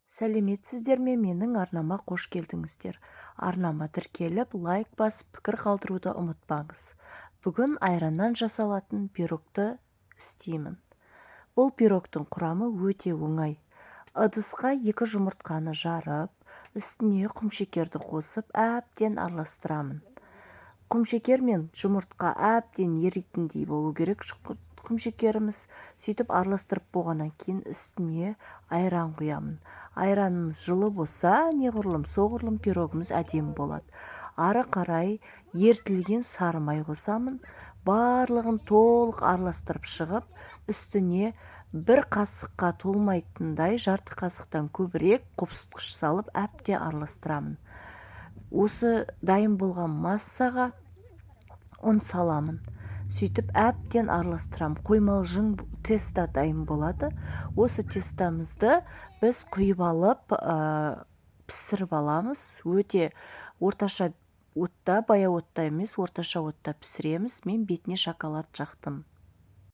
Сәлеметсіздер ме? Менің арнама қош келдіңіздер. Арнама тіркеліп, лайк басып, пікір қалдыруды ұмытпаңыз. Бүгін айраннан жасалатын пирогты істеймін. Бұл пирогтың құрамы өте оңай. Ыдысқа 2 жұмыртқаны жарып, үстіне құмшекерді қосып, әбден араластырамын. Құмшекер мен жұмыртқа әбден еритіндей болу керек құмшекеріміз. Сөйтіп араластырып болғаннан кейін үстіне айран құямын. Айранымыз жылы болса, неғұрлым соғұрлым пирогымыз әдемі болады. Ары қарай ертілген сары май қосамын. Барлығын толық араластырып шығып, үстіне 1 қасыққа толмайтындай жарты қасықтан көбірек қопсытқыш салып әбден араластырамын. Осы дайын болған массаға ұн саламын. Сөйтіп әбден араластырамын. Қоймалжың теста дайын болады. Осы тестамызды біз құйып алып пісіріп аламыз. Өте орташа отта, баяу отта емес, орташа отта пісіреміз. Мен бетіне шоколад жақтым.